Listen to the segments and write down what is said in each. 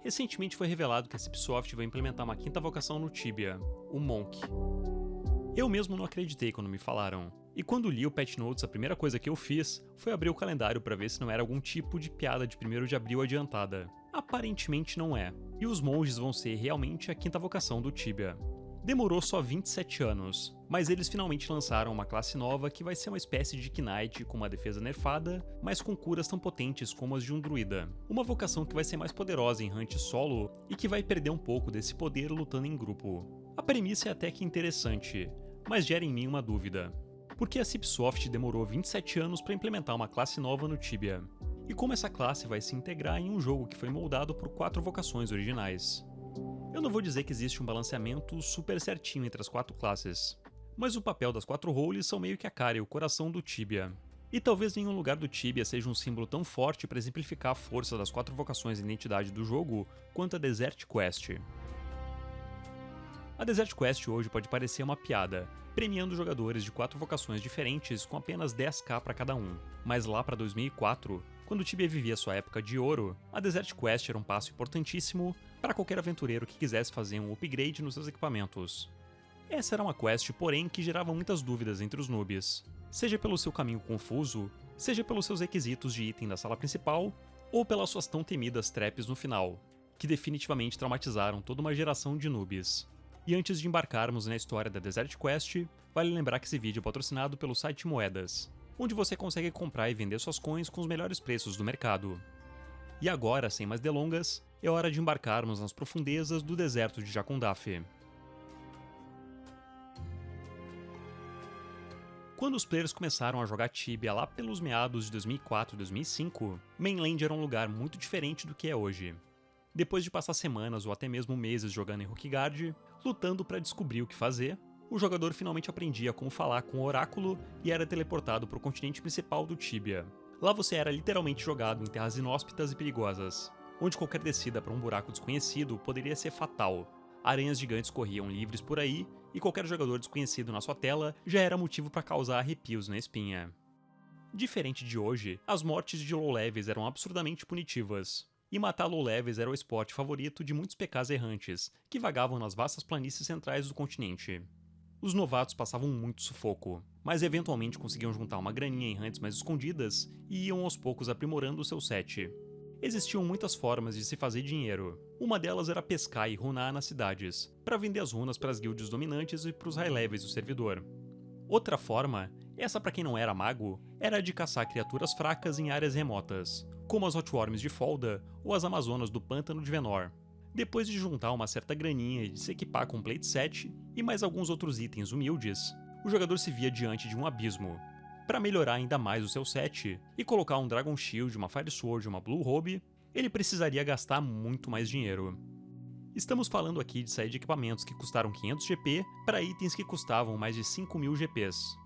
Recentemente foi revelado que a Cipsoft vai implementar uma quinta vocação no Tibia, o Monk. Eu mesmo não acreditei quando me falaram, e quando li o Patch Notes a primeira coisa que eu fiz foi abrir o calendário para ver se não era algum tipo de piada de 1º de abril adiantada. Aparentemente não é, e os monges vão ser realmente a quinta vocação do Tibia. Demorou só 27 anos, mas eles finalmente lançaram uma classe nova que vai ser uma espécie de Knight com uma defesa nerfada, mas com curas tão potentes como as de um druida. Uma vocação que vai ser mais poderosa em hunt solo e que vai perder um pouco desse poder lutando em grupo. A premissa é até que interessante, mas gera em mim uma dúvida. Por que a Cipsoft demorou 27 anos para implementar uma classe nova no Tibia? E como essa classe vai se integrar em um jogo que foi moldado por 4 vocações originais? Eu não vou dizer que existe um balanceamento super certinho entre as 4 classes, mas o papel das 4 roles são meio que a cara e o coração do Tibia. E talvez nenhum lugar do Tibia seja um símbolo tão forte para exemplificar a força das 4 vocações e identidade do jogo quanto a Desert Quest. A Desert Quest hoje pode parecer uma piada, premiando jogadores de 4 vocações diferentes com apenas 10k para cada um, mas lá para 2004, quando o Tibia vivia sua época de ouro, a Desert Quest era um passo importantíssimo para qualquer aventureiro que quisesse fazer um upgrade nos seus equipamentos. Essa era uma quest, porém, que gerava muitas dúvidas entre os noobs, seja pelo seu caminho confuso, seja pelos seus requisitos de item da sala principal, ou pelas suas tão temidas traps no final, que definitivamente traumatizaram toda uma geração de noobs. E antes de embarcarmos na história da Desert Quest, vale lembrar que esse vídeo é patrocinado pelo site Moedas, onde você consegue comprar e vender suas coins com os melhores preços do mercado. E agora, sem mais delongas, é hora de embarcarmos nas profundezas do deserto de Jakundaf. Quando os players começaram a jogar Tibia lá pelos meados de 2004 e 2005, Mainland era um lugar muito diferente do que é hoje. Depois de passar semanas ou até mesmo meses jogando em Rookguard, lutando para descobrir o que fazer, o jogador finalmente aprendia como falar com o oráculo e era teleportado para o continente principal do Tibia. Lá você era literalmente jogado em terras inóspitas e perigosas, onde qualquer descida para um buraco desconhecido poderia ser fatal. Aranhas gigantes corriam livres por aí, e qualquer jogador desconhecido na sua tela já era motivo para causar arrepios na espinha. Diferente de hoje, as mortes de low levels eram absurdamente punitivas, e matar low levels era o esporte favorito de muitos PKs errantes, que vagavam nas vastas planícies centrais do continente. Os novatos passavam muito sufoco, mas eventualmente conseguiam juntar uma graninha em hunts mais escondidas e iam aos poucos aprimorando o seu set. Existiam muitas formas de se fazer dinheiro. Uma delas era pescar e runar nas cidades, para vender as runas para as guildas dominantes e para os high levels do servidor. Outra forma, essa para quem não era mago, era a de caçar criaturas fracas em áreas remotas, como as Hotworms de Folda ou as Amazonas do Pântano de Venor. Depois de juntar uma certa graninha e de se equipar com Plate Set e mais alguns outros itens humildes, o jogador se via diante de um abismo. Para melhorar ainda mais o seu set e colocar um Dragon Shield, uma Fire Sword e uma Blue Robe, ele precisaria gastar muito mais dinheiro. Estamos falando aqui de sair de equipamentos que custaram 500 GP para itens que custavam mais de 5.000 GPs.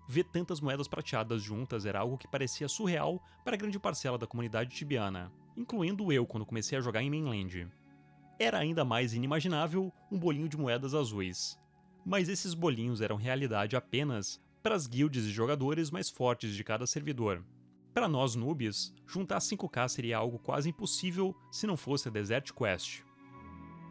Ver tantas moedas prateadas juntas era algo que parecia surreal para grande parcela da comunidade tibiana, incluindo eu quando comecei a jogar em Mainland. Era ainda mais inimaginável um bolinho de moedas azuis. Mas esses bolinhos eram realidade apenas para as guilds e jogadores mais fortes de cada servidor. Para nós noobs, juntar 5k seria algo quase impossível se não fosse a Desert Quest.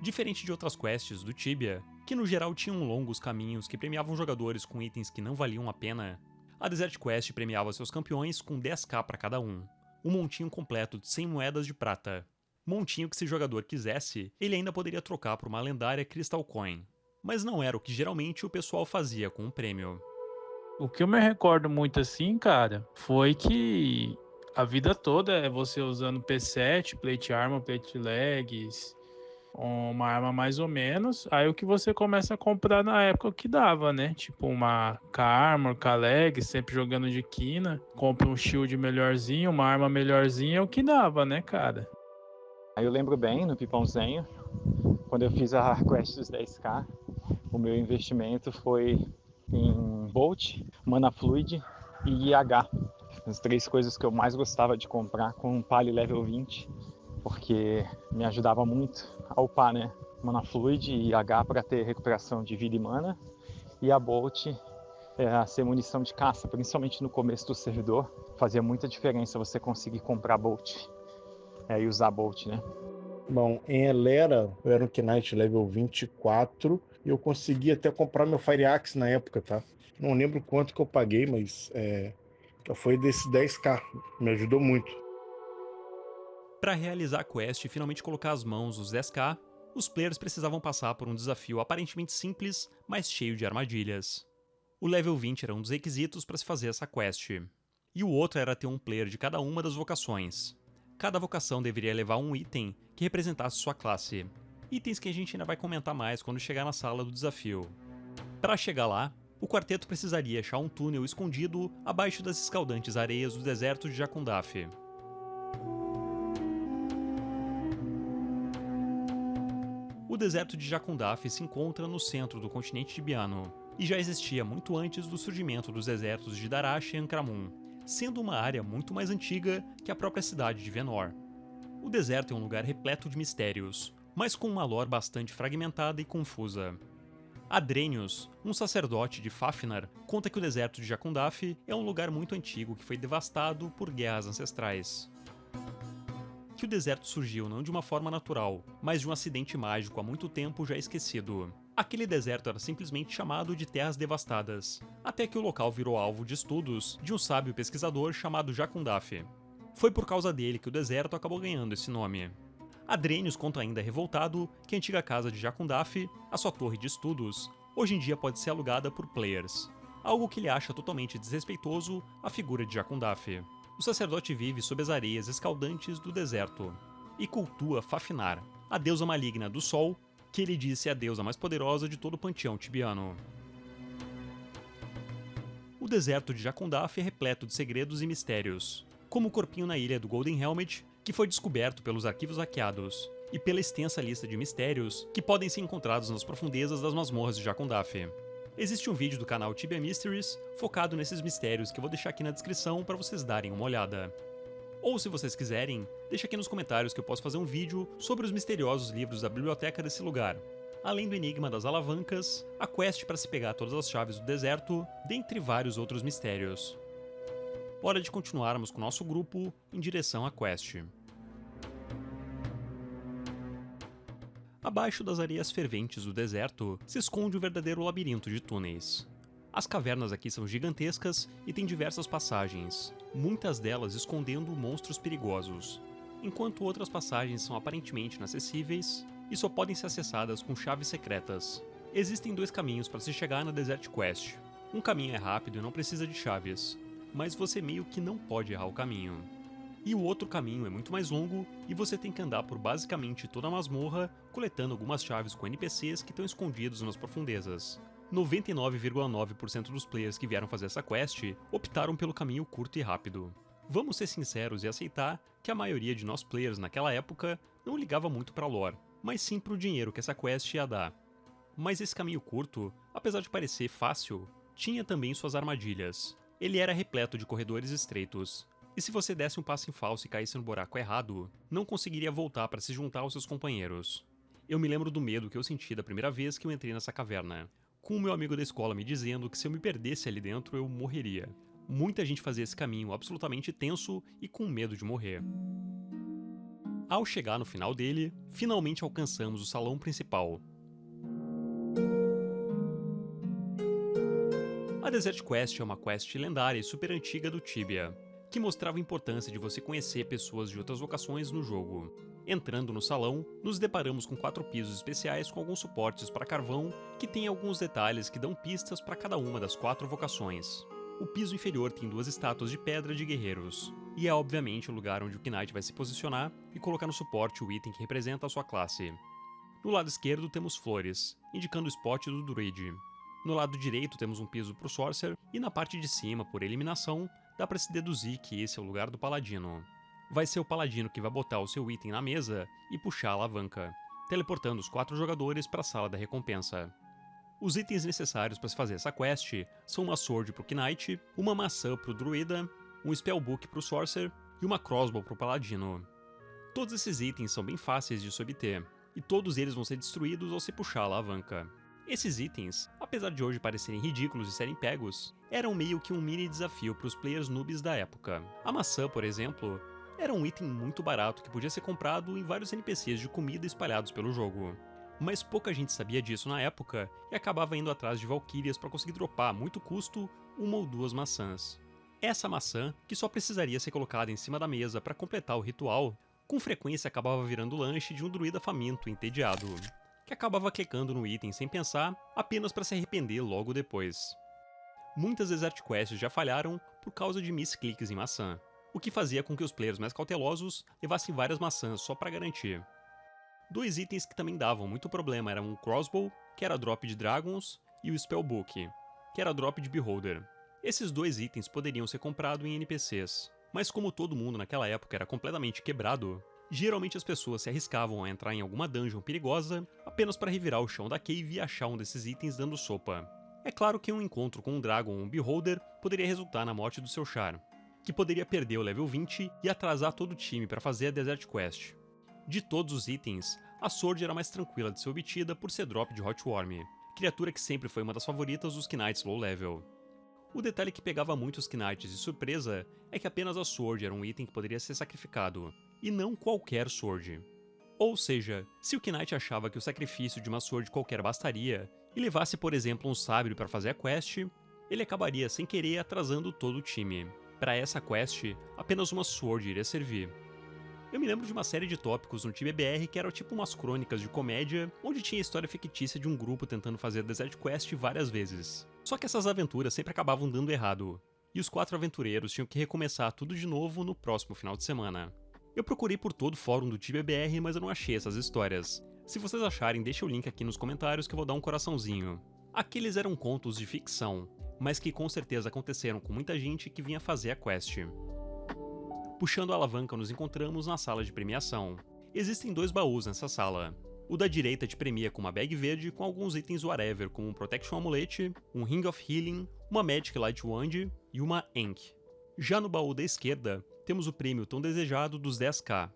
Diferente de outras quests do Tibia, que no geral tinham longos caminhos que premiavam jogadores com itens que não valiam a pena, a Desert Quest premiava seus campeões com 10k para cada um montinho completo de 100 moedas de prata. Montinho que, se o jogador quisesse, ele ainda poderia trocar por uma lendária Crystal Coin. Mas não era o que geralmente o pessoal fazia com o prêmio. O que eu me recordo muito assim, cara, foi que a vida toda é você usando P7, Plate Armor, Plate Legs, uma arma mais ou menos. Aí o que você começa a comprar na época que dava, né? Tipo uma K-Armor, K-Leg, sempre jogando de quina. Compra um shield melhorzinho, uma arma melhorzinha, é o que dava, né, cara? Aí eu lembro bem, no Pipãozinho, quando eu fiz a quest dos 10k, o meu investimento foi em Bolt, Mana Fluid e IH. As 3 coisas que eu mais gostava de comprar com um Pali level 20, porque me ajudava muito a upar, né? Mana Fluid e IH para ter recuperação de vida e mana, e a Bolt a ser munição de caça, principalmente no começo do servidor. Fazia muita diferença você conseguir comprar Bolt e usar Bolt, né? Bom, em Elera, eu era um Knight level 24 e eu consegui até comprar meu Fire Axe na época, tá? Não lembro quanto que eu paguei, mas já foi desses 10k. Me ajudou muito. Para realizar a quest e finalmente colocar as mãos nos 10k, os players precisavam passar por um desafio aparentemente simples, mas cheio de armadilhas. O level 20 era um dos requisitos para se fazer essa quest, e o outro era ter um player de cada uma das vocações. Cada vocação deveria levar um item que representasse sua classe, itens que a gente ainda vai comentar mais quando chegar na sala do desafio. Para chegar lá, o quarteto precisaria achar um túnel escondido abaixo das escaldantes areias do deserto de Jakundaf. O deserto de Jakundaf se encontra no centro do continente tibiano, e já existia muito antes do surgimento dos desertos de Darash e Ankramum, sendo uma área muito mais antiga que a própria cidade de Venor. O deserto é um lugar repleto de mistérios, mas com uma lore bastante fragmentada e confusa. Adrenius, um sacerdote de Fafnir, conta que o deserto de Jakundaf é um lugar muito antigo que foi devastado por guerras ancestrais. Que o deserto surgiu não de uma forma natural, mas de um acidente mágico há muito tempo já esquecido. Aquele deserto era simplesmente chamado de Terras Devastadas, até que o local virou alvo de estudos de um sábio pesquisador chamado Jakundaf. Foi por causa dele que o deserto acabou ganhando esse nome. Adrenius conta ainda revoltado que a antiga casa de Jakundaf, a sua torre de estudos, hoje em dia pode ser alugada por players, algo que ele acha totalmente desrespeitoso à figura de Jakundaf. O sacerdote vive sob as areias escaldantes do deserto e cultua Fafnir, a deusa maligna do sol, que ele diz ser a deusa mais poderosa de todo o panteão tibiano. O deserto de Jakundaf é repleto de segredos e mistérios, como o corpinho na ilha do Golden Helmet, que foi descoberto pelos arquivos hackeados, e pela extensa lista de mistérios que podem ser encontrados nas profundezas das masmorras de Jakundaf. Existe um vídeo do canal Tibia Mysteries focado nesses mistérios que eu vou deixar aqui na descrição para vocês darem uma olhada. Ou se vocês quiserem, deixa aqui nos comentários que eu posso fazer um vídeo sobre os misteriosos livros da biblioteca desse lugar, além do enigma das alavancas, a quest para se pegar todas as chaves do deserto, dentre vários outros mistérios. Hora de continuarmos com o nosso grupo em direção à quest. Abaixo das areias ferventes do deserto se esconde um verdadeiro labirinto de túneis. As cavernas aqui são gigantescas e têm diversas passagens, muitas delas escondendo monstros perigosos, enquanto outras passagens são aparentemente inacessíveis e só podem ser acessadas com chaves secretas. Existem dois caminhos para se chegar na Desert Quest. Um caminho é rápido e não precisa de chaves, mas você meio que não pode errar o caminho. E o outro caminho é muito mais longo e você tem que andar por basicamente toda a masmorra, coletando algumas chaves com NPCs que estão escondidos nas profundezas. 99,9% dos players que vieram fazer essa quest optaram pelo caminho curto e rápido. Vamos ser sinceros e aceitar que a maioria de nós players naquela época não ligava muito pra lore, mas sim pro dinheiro que essa quest ia dar. Mas esse caminho curto, apesar de parecer fácil, tinha também suas armadilhas. Ele era repleto de corredores estreitos, e se você desse um passo em falso e caísse no buraco errado, não conseguiria voltar para se juntar aos seus companheiros. Eu me lembro do medo que eu senti da primeira vez que eu entrei nessa caverna, com o meu amigo da escola me dizendo que se eu me perdesse ali dentro eu morreria. Muita gente fazia esse caminho absolutamente tenso e com medo de morrer. Ao chegar no final dele, finalmente alcançamos o salão principal. A Desert Quest é uma quest lendária e super antiga do Tibia, que mostrava a importância de você conhecer pessoas de outras vocações no jogo. Entrando no salão, nos deparamos com 4 pisos especiais com alguns suportes para carvão que têm alguns detalhes que dão pistas para cada uma das 4 vocações. O piso inferior tem 2 estátuas de pedra de guerreiros, e é obviamente o lugar onde o Knight vai se posicionar e colocar no suporte o item que representa a sua classe. No lado esquerdo temos flores, indicando o spot do Druid. No lado direito temos um piso para o Sorcerer, e na parte de cima, por eliminação, dá para se deduzir que esse é o lugar do Paladino. Vai ser o Paladino que vai botar o seu item na mesa e puxar a alavanca, teleportando os 4 jogadores para a sala da recompensa. Os itens necessários para se fazer essa quest são uma Sword para o Knight, uma maçã para o Druida, um Spellbook para o Sorcerer e uma Crossbow para o Paladino. Todos esses itens são bem fáceis de se obter, e todos eles vão ser destruídos ao se puxar a alavanca. Esses itens, apesar de hoje parecerem ridículos e serem pegos, eram meio que um mini desafio para os players noobs da época. A maçã, por exemplo, Era um item muito barato que podia ser comprado em vários NPCs de comida espalhados pelo jogo. Mas pouca gente sabia disso na época e acabava indo atrás de Valkyrias para conseguir dropar a muito custo 1 ou 2 maçãs. Essa maçã, que só precisaria ser colocada em cima da mesa para completar o ritual, com frequência acabava virando o lanche de um druida faminto e entediado, que acabava clicando no item sem pensar, apenas para se arrepender logo depois. Muitas Desert Quests já falharam por causa de miscliques em maçã, o que fazia com que os players mais cautelosos levassem várias maçãs só para garantir. 2 itens que também davam muito problema eram o Crossbow, que era drop de Dragons, e o Spellbook, que era drop de Beholder. Esses 2 itens poderiam ser comprados em NPCs, mas como todo mundo naquela época era completamente quebrado, geralmente as pessoas se arriscavam a entrar em alguma dungeon perigosa apenas para revirar o chão da cave e achar um desses itens dando sopa. É claro que um encontro com um Dragon ou um Beholder poderia resultar na morte do seu Char, que poderia perder o level 20 e atrasar todo o time para fazer a Desert Quest. De todos os itens, a Sword era mais tranquila de ser obtida por ser drop de Hotworm, criatura que sempre foi uma das favoritas dos Knights low level. O detalhe que pegava muito os Knights de surpresa é que apenas a Sword era um item que poderia ser sacrificado, e não qualquer Sword. Ou seja, se o Knight achava que o sacrifício de uma Sword qualquer bastaria, e levasse por exemplo um Sabre para fazer a quest, ele acabaria sem querer atrasando todo o time. Para essa quest, apenas uma Sword iria servir. Eu me lembro de uma série de tópicos no TBBR que eram tipo umas crônicas de comédia, onde tinha a história fictícia de um grupo tentando fazer a Desert Quest várias vezes. Só que essas aventuras sempre acabavam dando errado, e os 4 aventureiros tinham que recomeçar tudo de novo no próximo final de semana. Eu procurei por todo o fórum do TBBR, mas eu não achei essas histórias. Se vocês acharem, deixa o link aqui nos comentários que eu vou dar um coraçãozinho. Aqueles eram contos de ficção, mas que com certeza aconteceram com muita gente que vinha fazer a quest. Puxando a alavanca, nos encontramos na sala de premiação. Existem 2 baús nessa sala. O da direita te premia com uma bag verde com alguns itens whatever, como um Protection Amulet, um Ring of Healing, uma Magic Light Wand e uma Ink. Já no baú da esquerda, temos o prêmio tão desejado dos 10k.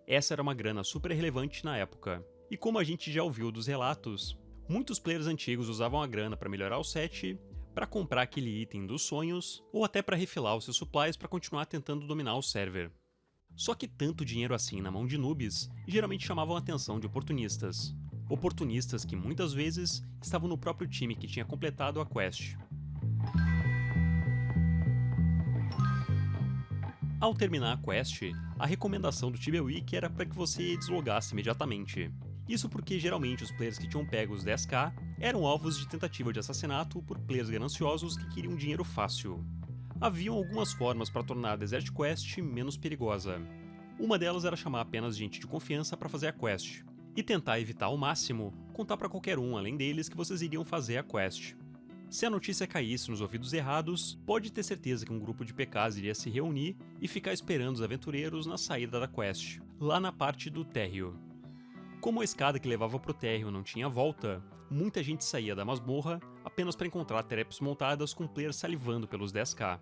Essa era uma grana super relevante na época. E como a gente já ouviu dos relatos, muitos players antigos usavam a grana para melhorar o set, para comprar aquele item dos sonhos, ou até para refilar os seus supplies para continuar tentando dominar o server. Só que tanto dinheiro assim na mão de noobs geralmente chamavam a atenção de oportunistas. Oportunistas que muitas vezes estavam no próprio time que tinha completado a quest. Ao terminar a quest, a recomendação do Tibia Wiki era para que você deslogasse imediatamente. Isso porque geralmente os players que tinham pego os 10k eram alvos de tentativa de assassinato por players gananciosos que queriam dinheiro fácil. Haviam algumas formas para tornar a Desert Quest menos perigosa. Uma delas era chamar apenas gente de confiança para fazer a quest, e tentar evitar ao máximo contar para qualquer um além deles que vocês iriam fazer a quest. Se a notícia caísse nos ouvidos errados, pode ter certeza que um grupo de PKs iria se reunir e ficar esperando os aventureiros na saída da quest, lá na parte do térreo. Como a escada que levava pro térreo não tinha volta, muita gente saía da masmorra apenas para encontrar traps montadas com players salivando pelos 10k.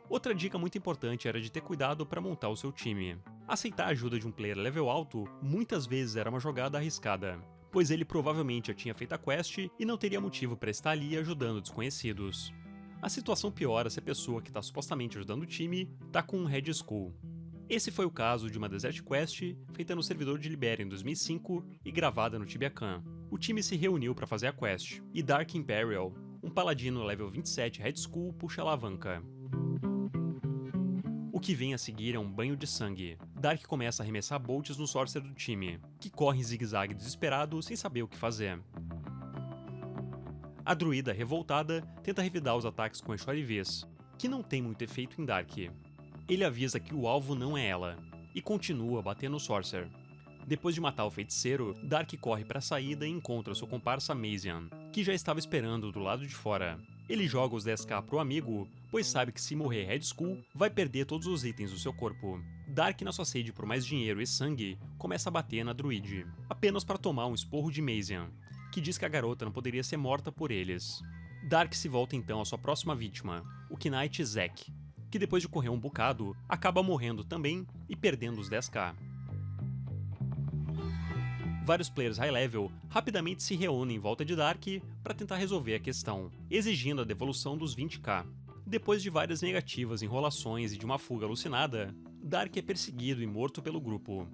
Outra dica muito importante era de ter cuidado para montar o seu time. Aceitar a ajuda de um player level alto muitas vezes era uma jogada arriscada, pois ele provavelmente já tinha feito a quest e não teria motivo para estar ali ajudando desconhecidos. A situação piora se a pessoa que está supostamente ajudando o time tá com um Red Skull. Esse foi o caso de uma Desert Quest feita no servidor de Liberia em 2005 e gravada no Tibia Khan. O time se reuniu para fazer a quest, e Dark Imperial, um paladino level 27 Red Skull, puxa a alavanca. O que vem a seguir é um banho de sangue. Dark começa a arremessar bolts no Sorcerer do time, que corre em zigue-zague desesperado sem saber o que fazer. A druida, revoltada, tenta revidar os ataques com Echorivis, que não tem muito efeito em Dark. Ele avisa que o alvo não é ela, e continua a bater no Sorcerer. Depois de matar o feiticeiro, Dark corre para a saída e encontra sua comparsa Mazian, que já estava esperando do lado de fora. Ele joga os 10k pro amigo, pois sabe que se morrer Red Skull, vai perder todos os itens do seu corpo. Dark, na sua sede por mais dinheiro e sangue, começa a bater na druide, apenas para tomar um esporro de Mazian, que diz que a garota não poderia ser morta por eles. Dark se volta então à sua próxima vítima, o Knight Zack, que depois de correr um bocado, acaba morrendo também e perdendo os 10k. Vários players high level rapidamente se reúnem em volta de Dark para tentar resolver a questão, exigindo a devolução dos 20k. Depois de várias negativas, enrolações e de uma fuga alucinada, Dark é perseguido e morto pelo grupo.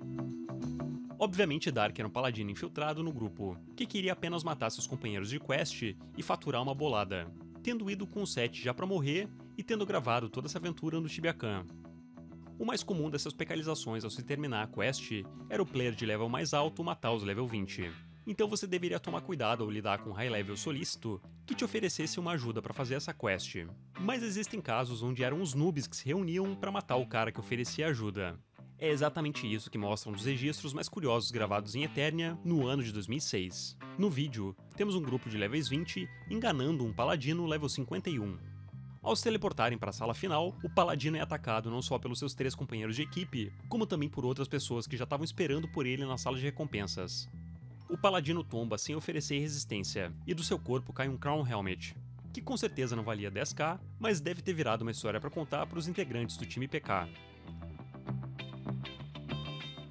Obviamente Dark era um paladino infiltrado no grupo, que queria apenas matar seus companheiros de quest e faturar uma bolada, tendo ido com o set já pra morrer e tendo gravado toda essa aventura no Tibia Khan. O mais comum dessas pecalizações ao se terminar a quest era o player de level mais alto matar os level 20. Então você deveria tomar cuidado ao lidar com um high level solícito que te oferecesse uma ajuda para fazer essa quest. Mas existem casos onde eram os noobs que se reuniam para matar o cara que oferecia ajuda. É exatamente isso que mostram um dos registros mais curiosos gravados em Eternia no ano de 2006. No vídeo, temos um grupo de levels 20 enganando um paladino level 51. Ao se teleportarem para a sala final, o paladino é atacado não só pelos seus 3 companheiros de equipe, como também por outras pessoas que já estavam esperando por ele na sala de recompensas. O paladino tomba sem oferecer resistência, e do seu corpo cai um Crown Helmet, que com certeza não valia 10k, mas deve ter virado uma história para contar para os integrantes do time PK.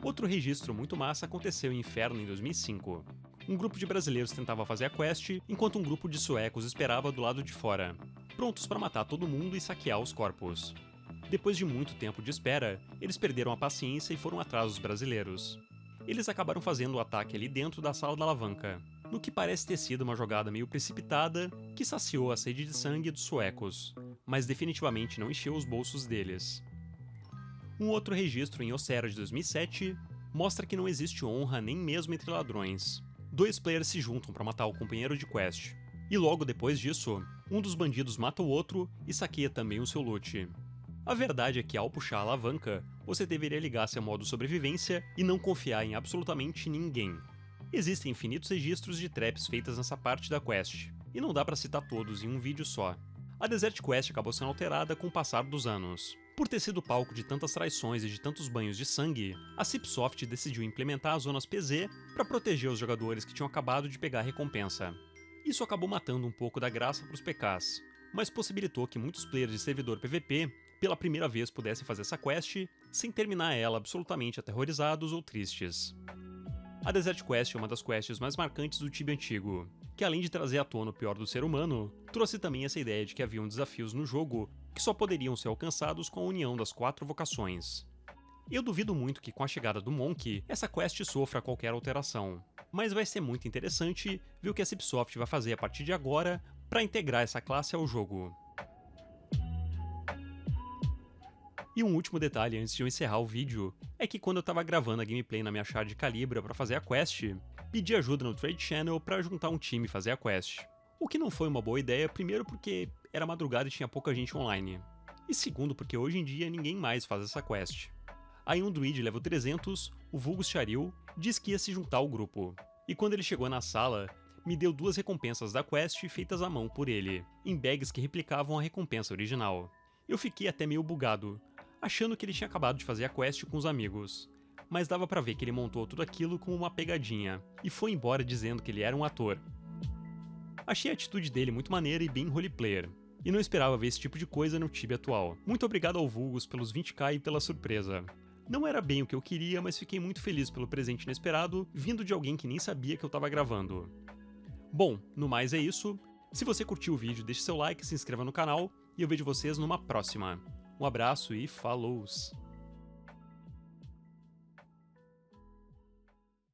Outro registro muito massa aconteceu em Inferno em 2005. Um grupo de brasileiros tentava fazer a quest, enquanto um grupo de suecos esperava do lado de fora, prontos para matar todo mundo e saquear os corpos. Depois de muito tempo de espera, eles perderam a paciência e foram atrás dos brasileiros. Eles acabaram fazendo o ataque ali dentro da sala da alavanca, no que parece ter sido uma jogada meio precipitada que saciou a sede de sangue dos suecos, mas definitivamente não encheu os bolsos deles. Um outro registro em Ocera de 2007 mostra que não existe honra nem mesmo entre ladrões. 2 players se juntam para matar o companheiro de quest, e logo depois disso, um dos bandidos mata o outro e saqueia também o seu loot. A verdade é que ao puxar a alavanca, você deveria ligar seu modo sobrevivência e não confiar em absolutamente ninguém. Existem infinitos registros de traps feitas nessa parte da quest, e não dá pra citar todos em um vídeo só. A Desert Quest acabou sendo alterada com o passar dos anos. Por ter sido palco de tantas traições e de tantos banhos de sangue, a Cipsoft decidiu implementar as zonas PZ para proteger os jogadores que tinham acabado de pegar a recompensa. Isso acabou matando um pouco da graça para os PKs, mas possibilitou que muitos players de servidor PVP pela primeira vez pudessem fazer essa quest sem terminar ela absolutamente aterrorizados ou tristes. A Desert Quest é uma das quests mais marcantes do Tibia antigo, que além de trazer à tona o pior do ser humano, trouxe também essa ideia de que haviam desafios no jogo que só poderiam ser alcançados com a união das 4 vocações. Eu duvido muito que com a chegada do Monk, essa quest sofra qualquer alteração, mas vai ser muito interessante ver o que a Cipsoft vai fazer a partir de agora para integrar essa classe ao jogo. E um último detalhe antes de eu encerrar o vídeo, é que quando eu tava gravando a gameplay na minha char de Calibra para fazer a quest, pedi ajuda no Trade Channel para juntar um time e fazer a quest. O que não foi uma boa ideia, primeiro porque era madrugada e tinha pouca gente online, e segundo porque hoje em dia ninguém mais faz essa quest. Aí um druid level 300, o Vulgus Charil, disse que ia se juntar ao grupo, e quando ele chegou na sala, me deu 2 recompensas da quest feitas à mão por ele, em bags que replicavam a recompensa original. Eu fiquei até meio bugado, achando que ele tinha acabado de fazer a quest com os amigos, mas dava pra ver que ele montou tudo aquilo como uma pegadinha, e foi embora dizendo que ele era um ator. Achei a atitude dele muito maneira e bem roleplayer, e não esperava ver esse tipo de coisa no Tibia atual. Muito obrigado ao Vulgus pelos 20k e pela surpresa. Não era bem o que eu queria, mas fiquei muito feliz pelo presente inesperado, vindo de alguém que nem sabia que eu tava gravando. Bom, no mais é isso. Se você curtiu o vídeo, deixe seu like, se inscreva no canal, e eu vejo vocês numa próxima. Um abraço e falou!